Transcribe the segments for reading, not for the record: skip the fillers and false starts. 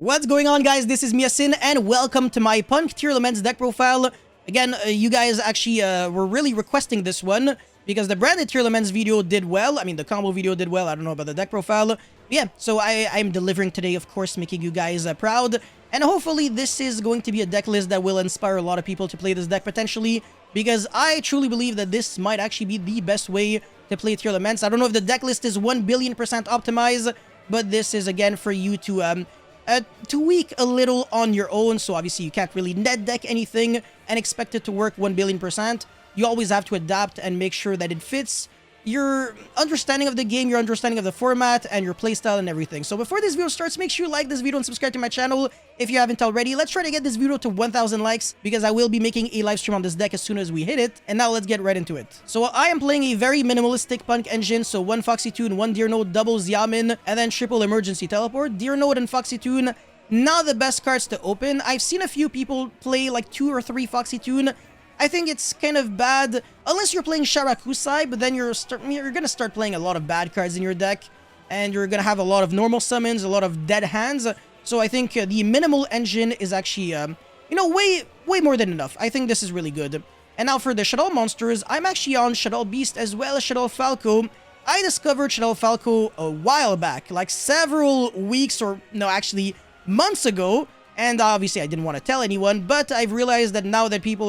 What's going on, guys? This is Miasin, and welcome to my P.U.N.K Tearlaments deck profile. Again, you guys actually were really requesting this one because the branded Tearlaments video did well. I mean, the combo video did well. I don't know about the deck profile. But yeah, so I'm delivering today, of course, making you guys proud. And hopefully this is going to be a deck list that will inspire a lot of people to play this deck potentially, because I truly believe that this might actually be the best way to play Tearlaments. I don't know if the deck list is 1 billion% optimized, but this is, again, for you to tweak a little on your own. So obviously you can't really net deck anything and expect it to work 1 billion%. You always have to adapt and make sure that it fits your understanding of the game, your understanding of the format, and your playstyle and everything. So before this video starts, make sure you like this video and subscribe to my channel if you haven't already. Let's try to get this video to 1,000 likes because I will be making a live stream on this deck as soon as we hit it. And now let's get right into it. So I am playing a very minimalistic P.U.N.K engine. So 1 Foxy Tune, 1 Deer Node, double Xiamen, and then triple Emergency Teleport. Deer Node and Foxy Tune, not the best cards to open. I've seen a few people play like 2 or 3 Foxy Tune. I think it's kind of bad unless you're playing Sharakusai, but then you're gonna start playing a lot of bad cards in your deck, and you're gonna have a lot of normal summons, a lot of dead hands. So I think the minimal engine is actually, you know, way more than enough. I think this is really good. And now for the Shuttle monsters, I'm actually on Shuttle Beast as well as Shuttle Falco. I discovered Shuttle Falco a while back, like several weeks or no, actually months ago, and obviously I didn't want to tell anyone, but I've realized that now that people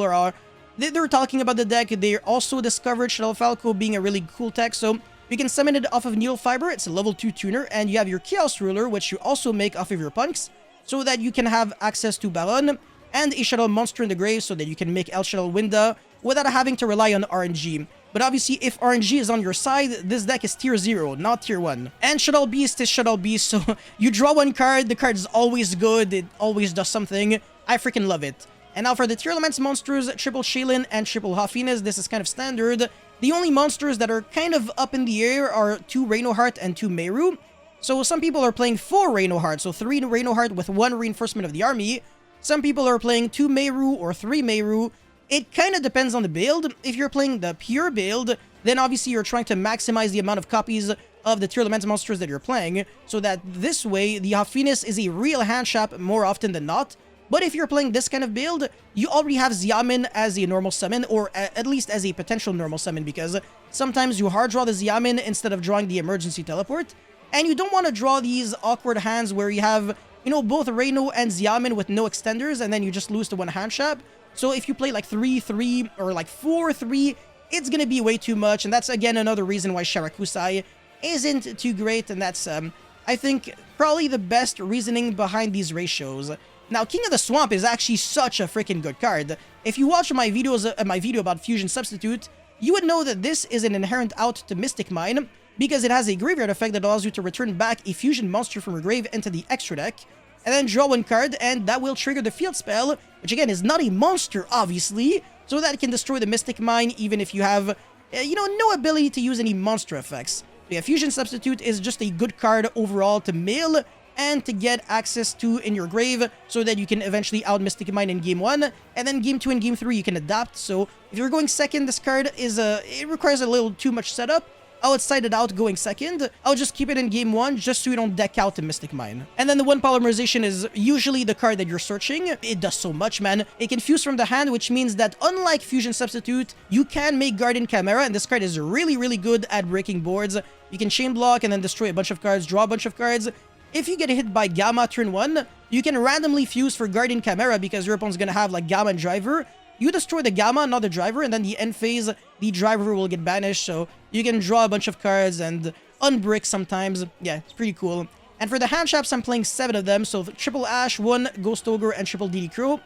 they're talking about the deck, they also discovered Shuttle Falco being a really cool tech. So you can summon it off of Needle Fiber. It's a level 2 tuner, and you have your Chaos Ruler, which you also make off of your P.U.N.Ks, so that you can have access to Baron and a Shuttle Monster in the grave, so that you can make El Shuttle Winda without having to rely on RNG. But obviously, if RNG is on your side, this deck is tier 0, not tier 1. And Shuttle Beast is Shuttle Beast, so you draw one card, the card is always good, it always does something. I freaking love it. And now for the Tearlaments monsters, triple Shaylin and triple Hafines, this is kind of standard. The only monsters that are kind of up in the air are 2 Reinoheart and 2 Meru. So some people are playing 4 Reinoheart, so 3 Reinoheart with 1 reinforcement of the army. Some people are playing 2 Meru or 3 Meru. It kind of depends on the build. If you're playing the pure build, then obviously you're trying to maximize the amount of copies of the Tearlaments monsters that you're playing, so that this way the Hafines is a real hand trap more often than not. But if you're playing this kind of build, you already have Xiamen as a normal summon, or at least as a potential normal summon, because sometimes you hard draw the Xiamen instead of drawing the Emergency Teleport, and you don't want to draw these awkward hands where you have, you know, both Reino and Xiamen with no extenders, and then you just lose to one hand trap. So if you play like 3-3 or like 4-3, it's gonna be way too much, and that's again another reason why Sharakusai isn't too great, and that's, I think, probably the best reasoning behind these ratios. Now, King of the Swamp is actually such a freaking good card. If you watch my videos, my video about Fusion Substitute, you would know that this is an inherent out to Mystic Mine, because it has a graveyard effect that allows you to return back a fusion monster from your grave into the extra deck, and then draw 1 card, and that will trigger the field spell, which again is not a monster, obviously, so that it can destroy the Mystic Mine even if you have, you know, no ability to use any monster effects. So yeah, Fusion Substitute is just a good card overall to mill and to get access to in your grave, so that you can eventually out Mystic Mine in Game 1, and then Game 2 and Game 3 you can adapt. So if you're going second, this card is it requires a little too much setup. I would side it out going second. I'll just keep it in Game 1 just so you don't deck out the Mystic Mine. And then the 1 Polymerization is usually the card that you're searching. It does so much, man. It can fuse from the hand, which means that unlike Fusion Substitute, you can make Guardian Chimera, and this card is really good at breaking boards. You can chain block and then destroy a bunch of cards, draw a bunch of cards. If you get hit by Gamma turn 1, you can randomly fuse for Guardian Chimera because your opponent's gonna have like Gamma and Driver. You destroy the Gamma, not the Driver, and then the end phase, the Driver will get banished, so you can draw a bunch of cards and unbrick sometimes. Yeah, it's pretty cool. And for the hand traps, I'm playing 7 of them, so triple Ash, 1 Ghost Ogre, and triple DD Crow.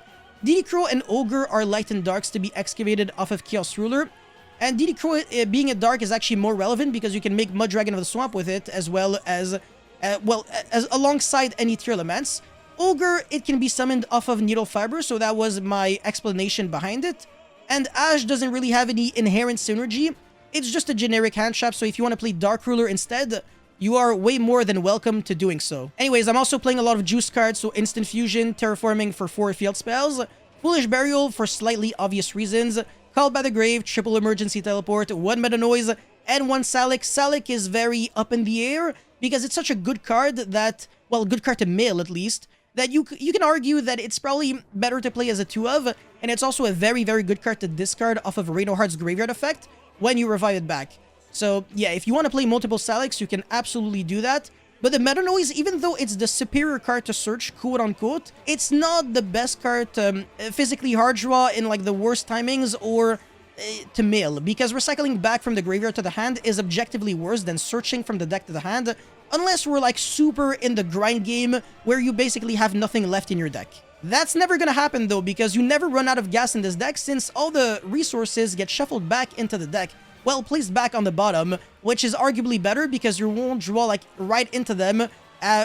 DD Crow and Ogre are light and darks to be excavated off of Chaos Ruler. And DD Crow being a dark is actually more relevant because you can make Mud Dragon of the Swamp with it, as well as alongside any Tearlaments. Ogre, it can be summoned off of Needle Fiber, so that was my explanation behind it. And Ash doesn't really have any inherent synergy. It's just a generic hand trap, so if you want to play Dark Ruler instead, you are way more than welcome to doing so. Anyways, I'm also playing a lot of juice cards, so Instant Fusion, Terraforming for 4 field spells, Foolish Burial for slightly obvious reasons, Called by the Grave, triple Emergency Teleport, 1 Meta Noise, and 1 Salic. Salic is very up in the air because it's such a good card that, well, good card to mill at least, that you can argue that it's probably better to play as a 2 of, and it's also a very, very good card to discard off of Reno Heart's Graveyard effect when you revive it back. So yeah, if you want to play multiple Salix, you can absolutely do that. But the Meta Noise, even though it's the superior card to search, quote-unquote, it's not the best card to physically hard draw in like the worst timings or to mill, because recycling back from the graveyard to the hand is objectively worse than searching from the deck to the hand, unless we're like super in the grind game where you basically have nothing left in your deck. That's never gonna happen though, because you never run out of gas in this deck since all the resources get shuffled back into the deck, well placed back on the bottom, which is arguably better because you won't draw like right into them,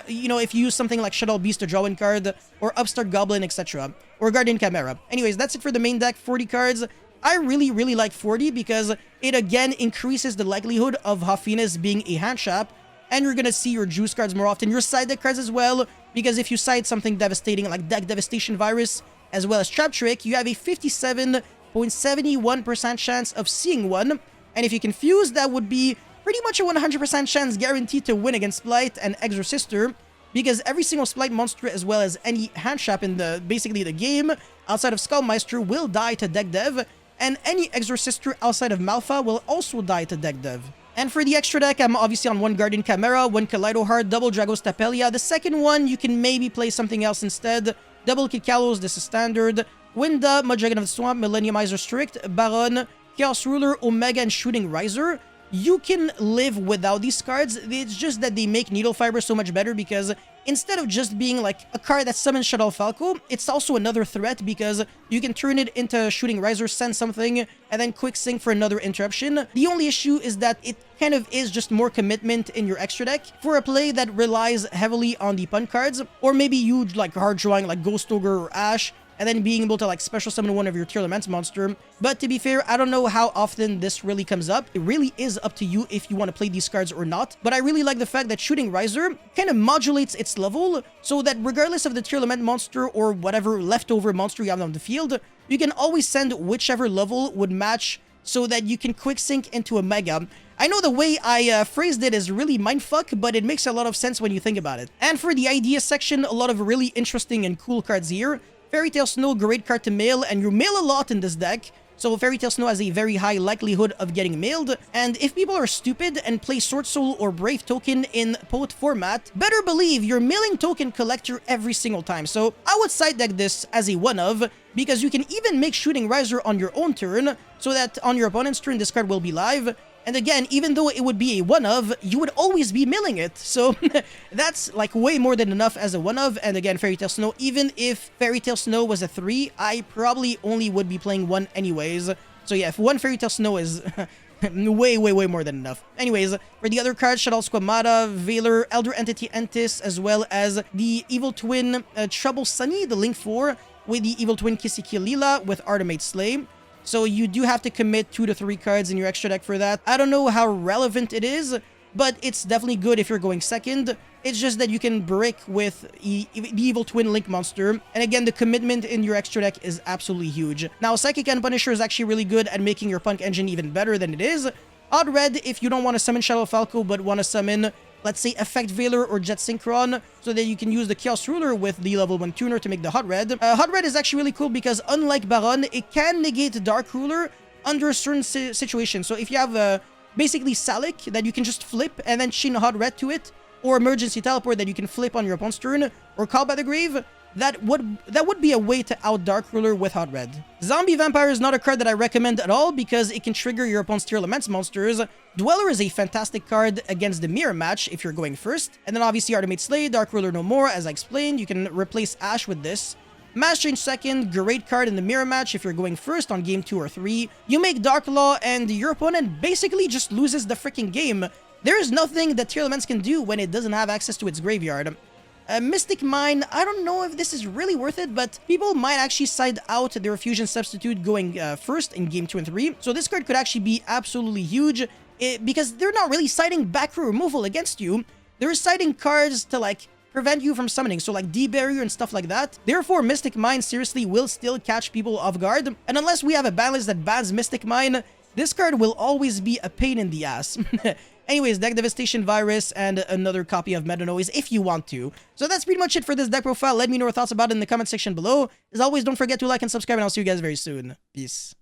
you know, if you use something like Shadow Beast to draw one card, or Upstart Goblin, etc., or Guardian Chimera. Anyways, that's it for the main deck, 40 cards. I really like 40 because it again increases the likelihood of Hafines being a hand trap, and you're gonna see your juice cards more often, your side deck cards as well, because if you side something devastating like Deck Devastation Virus as well as Trap Trick, you have a 57.71% chance of seeing one, and if you confuse, that would be pretty much a 100% chance guaranteed to win against Blight and Exorcister, because every single Splight monster as well as any hand trap in basically the game outside of Skullmeister will die to Deck Dev, and any Exorcister outside of Malfa will also die to Deck Dev. And for the extra deck, I'm obviously on one Guardian Chimera, one Kaleido Heart, double Dragos Tapelia. The second one, you can maybe play something else instead. Double Kikalos, this is standard. Winda, Muddragon of the Swamp, Millenniumizer Strict, Baron, Chaos Ruler, Omega, and Shooting Riser. You can live without these cards. It's just that they make Needle Fiber so much better because instead of just being like a card that summons Shadow Falco, it's also another threat because you can turn it into Shooting Riser, send something, and then quick sync for another interruption. The only issue is that it kind of is just more commitment in your extra deck for a play that relies heavily on the P.U.N.K cards, or maybe you like hard drawing like Ghost Ogre or Ash, and then being able to like special summon one of your Tearlaments monster. But to be fair, I don't know how often this really comes up. It really is up to you if you want to play these cards or not. But I really like the fact that Shooting Riser kind of modulates its level so that regardless of the Tearlament monster or whatever leftover monster you have on the field, you can always send whichever level would match so that you can quick sync into a Mega. I know the way I phrased it is really mindfuck, but it makes a lot of sense when you think about it. And for the idea section, a lot of really interesting and cool cards here. Fairy Tail Snow, great card to mail, and you mail a lot in this deck. So Fairy Tail Snow has a very high likelihood of getting mailed. And if people are stupid and play Sword Soul or Brave Token in Poet format, better believe you're mailing Token Collector every single time. So I would side deck this as a one-of, because you can even make Shooting Riser on your own turn, so that on your opponent's turn this card will be live. And again, even though it would be a one-of, you would always be milling it. So that's like way more than enough as a one-of. And again, Fairy Tail Snow, even if Fairy Tail Snow was a 3, I probably only would be playing one anyways. So yeah, if one Fairy Tail Snow is way more than enough. Anyways, for the other cards, Shadal Squamata, Veiler, Elder Entity Entis, as well as the Evil Twin Trouble Sunny, the Link 4, with the Evil Twin Kisikilila with Artemate Slay. So you do have to commit 2 to 3 cards in your extra deck for that. I don't know how relevant it is, but it's definitely good if you're going second. It's just that you can brick with the Evil Twin Link monster. And again, the commitment in your extra deck is absolutely huge. Now, Psychic and Punisher is actually really good at making your P.U.N.K engine even better than it is. Odd Red if you don't want to summon Shadow Falco, but want to summon, let's say, Effect Veiler or Jet Synchron, so that you can use the Chaos Ruler with the level 1 tuner to make the Hot Red. Hot Red is actually really cool because, unlike Baron, it can negate Dark Ruler under a certain situation. So if you have basically Salic that you can just flip and then chain Hot Red to it, or Emergency Teleport that you can flip on your opponent's turn, or Call by the Grave, that would be a way to out Dark Ruler with Hot Red. Zombie Vampire is not a card that I recommend at all because it can trigger your opponent's Tearlaments monsters. Dweller is a fantastic card against the mirror match if you're going first. And then obviously Artemate Slay, Dark Ruler no more, as I explained. You can replace Ash with this. Mass Change second, great card in the mirror match if you're going first on game 2 or 3. You make Dark Law and your opponent basically just loses the freaking game. There is nothing that Tearlaments can do when it doesn't have access to its graveyard. Mystic Mine, I don't know if this is really worth it, but people might actually side out their Fusion Substitute going first in game 2 and 3. So this card could actually be absolutely huge because they're not really siding back row removal against you. They're siding cards to like prevent you from summoning, so like D-Barrier and stuff like that. Therefore, Mystic Mine seriously will still catch people off guard. And unless we have a balance that bans Mystic Mine, this card will always be a pain in the ass. Anyways, deck Devastation Virus and another copy of Meta Noise if you want to. So that's pretty much it for this deck profile. Let me know your thoughts about it in the comment section below. As always, don't forget to like and subscribe, and I'll see you guys very soon. Peace.